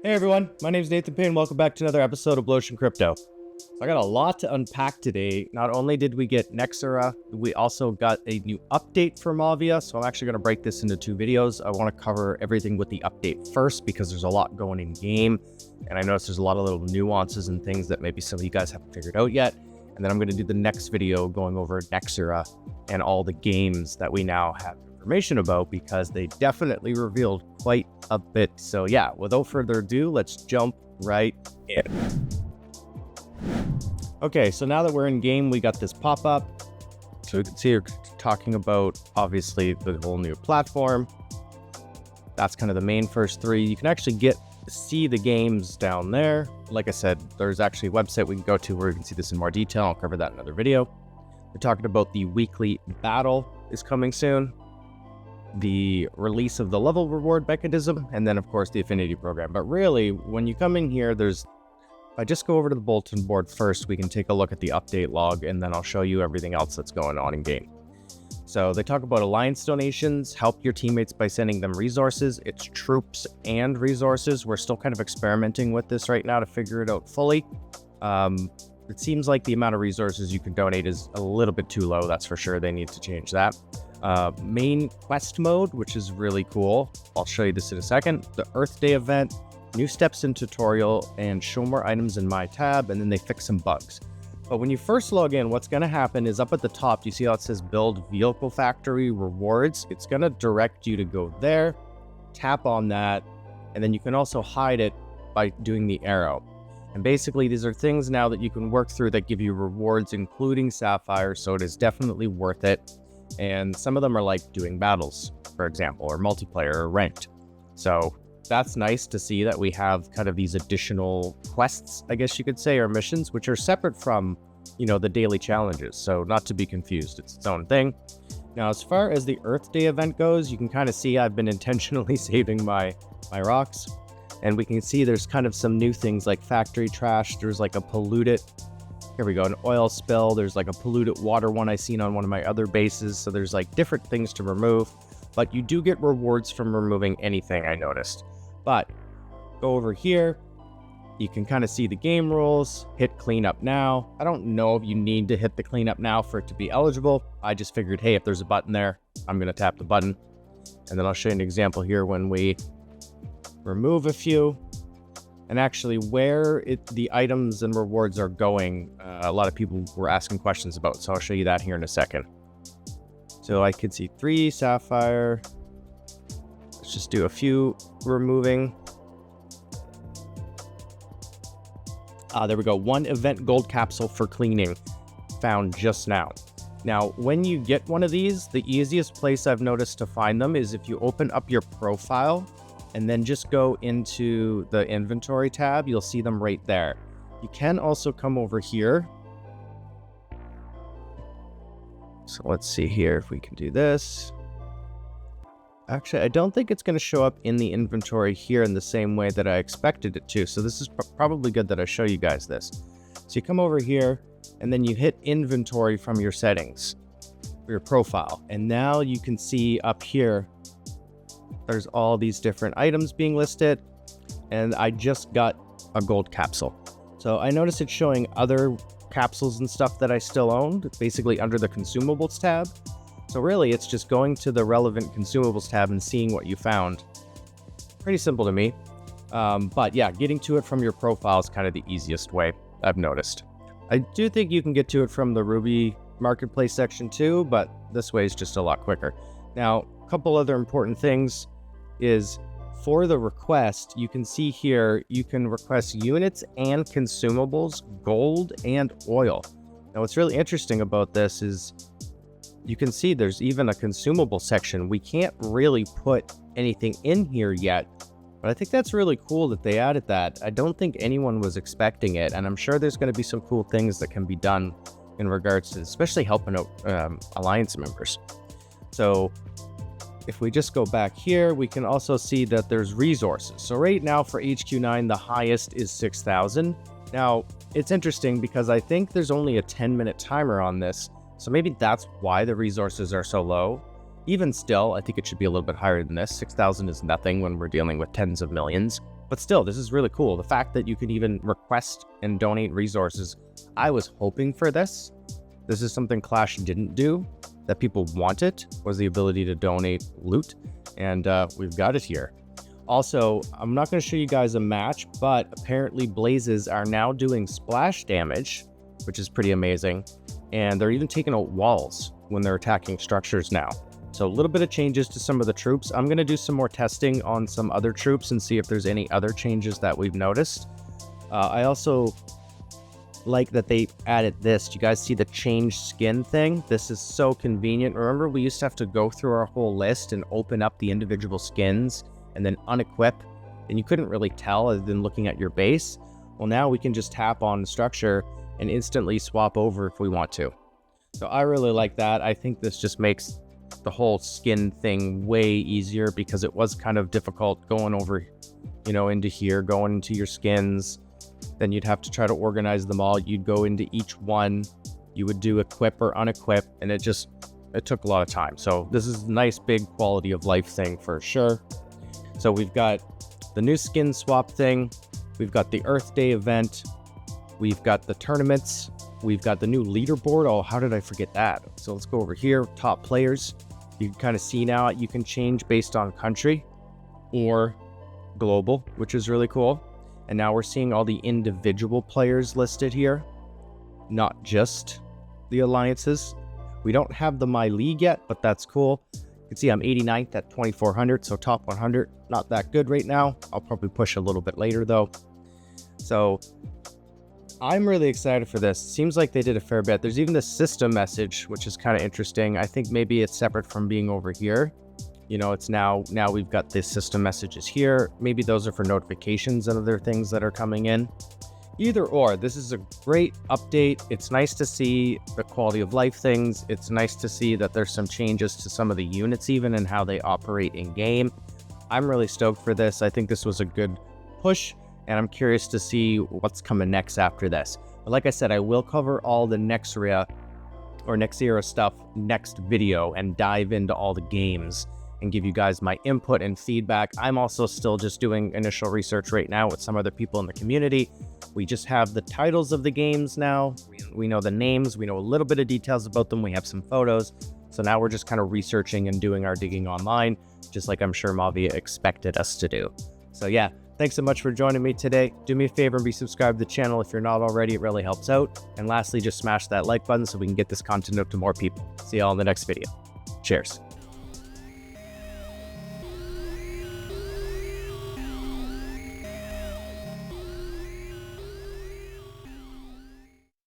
Hey everyone, my name is Nathan Payne. Welcome back to another episode of Blotion Crypto. I got a lot to unpack today. Not only did we get Nexera, we also got a new update for Mavia. So I'm actually going to break this into two videos. I want to cover everything with the update first because there's a lot going in game. And I noticed there's a lot of little nuances and things that maybe some of you guys haven't figured out yet. And then I'm going to do the next video going over Nexera and all the games that we now have information about because they definitely revealed quite a bit. So yeah, without further ado, let's jump right in. Okay, so now that we're in game, we got this pop-up. So we can see we're talking about obviously the whole new platform. That's kind of the main first three. You can actually see the games down there. Like I said, there's actually a website we can go to where you can see this in more detail. I'll cover that in another video. We're talking about the weekly battle is coming soon, the release of the level reward mechanism, and then of course the affinity program. But really, when you come in here, if I just go over to the bulletin board first, we can take a look at the update log, and then I'll show you everything else that's going on in game. So they talk about alliance donations, help your teammates by sending them resources. It's troops and resources. We're still kind of experimenting with this right now to figure it out fully. It seems like the amount of resources you can donate is a little bit too low. That's for sure. They need to change that. Main quest mode, which is really cool. I'll show you this in a second. The Earth Day event, new steps in tutorial, and show more items in my tab, and then they fix some bugs. But when you first log in, what's going to happen is up at the top, you see how it says build vehicle factory rewards. It's going to direct you to go there, tap on that, and then you can also hide it by doing the arrow. And basically, these are things now that you can work through that give you rewards, including Sapphire, so it is definitely worth it. And some of them are like doing battles, for example, or multiplayer or ranked. So that's nice to see that we have kind of these additional quests, I guess you could say, or missions, which are separate from, the daily challenges. So not to be confused, it's its own thing. Now, as far as the Earth Day event goes, you can kind of see I've been intentionally saving my rocks. And we can see there's kind of some new things like factory trash. There's like a polluted, here we go, an oil spill. There's like a polluted water one I seen on one of my other bases. So there's like different things to remove, but you do get rewards from removing anything, I noticed. But go over here, you can kind of see the game rules, hit cleanup now. I don't know if you need to hit the cleanup now for it to be eligible. I just figured, hey, if there's a button there, I'm gonna tap the button. And then I'll show you an example here when we remove a few, and actually where the items and rewards are going. A lot of people were asking questions about, so I'll show you that here in a second. So I could see 3 Sapphire. Let's just do a few removing. There we go. 1 event gold capsule for cleaning found just now. Now, when you get one of these, the easiest place I've noticed to find them is if you open up your profile and then just go into the inventory tab, you'll see them right there. You can also come over here. So let's see here if we can do this. Actually, I don't think it's going to show up in the inventory here in the same way that I expected it to. So this is probably good that I show you guys this. So you come over here and then you hit inventory from your settings for your profile. And now you can see up here, there's all these different items being listed, and I just got a gold capsule. So I noticed it's showing other capsules and stuff that I still owned, basically under the consumables tab. So really, it's just going to the relevant consumables tab and seeing what you found. Pretty simple to me. But yeah, getting to it from your profile is kind of the easiest way, I've noticed. I do think you can get to it from the Ruby Marketplace section too, but this way is just a lot quicker. Now, a couple other important things is for the request, you can see here, you can request units and consumables, gold and oil. Now, what's really interesting about this is you can see there's even a consumable section. We can't really put anything in here yet, but I think that's really cool that they added that. I don't think anyone was expecting it, and I'm sure there's going to be some cool things that can be done in regards to especially helping out Alliance members. So if we just go back here, we can also see that there's resources. So right now for HQ9, the highest is 6,000. Now, it's interesting because I think there's only a 10-minute timer on this. So maybe that's why the resources are so low. Even still, I think it should be a little bit higher than this. 6,000 is nothing when we're dealing with tens of millions. But still, this is really cool. The fact that you can even request and donate resources. I was hoping for this. This is something Clash didn't do that people wanted, was the ability to donate loot. And we've got it here. Also, I'm not going to show you guys a match, but apparently Blazes are now doing splash damage, which is pretty amazing. And they're even taking out walls when they're attacking structures now. So a little bit of changes to some of the troops. I'm going to do some more testing on some other troops and see if there's any other changes that we've noticed. I also like that they added this. Do you guys see the change skin thing? This is so convenient. Remember, we used to have to go through our whole list and open up the individual skins and then unequip, and you couldn't really tell other than looking at your base. Well, now we can just tap on structure and instantly swap over if we want to. So I really like that. I think this just makes the whole skin thing way easier, because it was kind of difficult going over, into here, going into your skins. Then you'd have to try to organize them all. You'd go into each one, you would do equip or unequip, and it took a lot of time. So this is a nice big quality of life thing for sure. So we've got the new skin swap thing, we've got the Earth Day event, we've got the tournaments, we've got the new leaderboard. Oh, how did I forget that? So let's go over here, top players. You can kind of see now you can change based on country or global, which is really cool. And now we're seeing all the individual players listed here, not just the alliances. We don't have the My League yet, but that's cool. You can see I'm 89th at 2,400, so top 100, not that good right now. I'll probably push a little bit later though. So I'm really excited for this. Seems like they did a fair bit. There's even the system message, which is kind of interesting. I think maybe it's separate from being over here. It's now we've got the system messages here. Maybe those are for notifications and other things that are coming in. Either or, this is a great update. It's nice to see the quality of life things. It's nice to see that there's some changes to some of the units even and how they operate in game. I'm really stoked for this. I think this was a good push, and I'm curious to see what's coming next after this. But like I said, I will cover all the Nexera stuff next video and dive into all the games and give you guys my input and feedback. I'm also still just doing initial research right now with some other people in the community. We just have the titles of the games now. We know the names. We know a little bit of details about them. We have some photos. So now we're just kind of researching and doing our digging online, just like I'm sure Mavia expected us to do. So yeah, thanks so much for joining me today. Do me a favor and be subscribed to the channel if you're not already. It really helps out. And lastly, just smash that like button so we can get this content out to more people. See y'all in the next video. Cheers.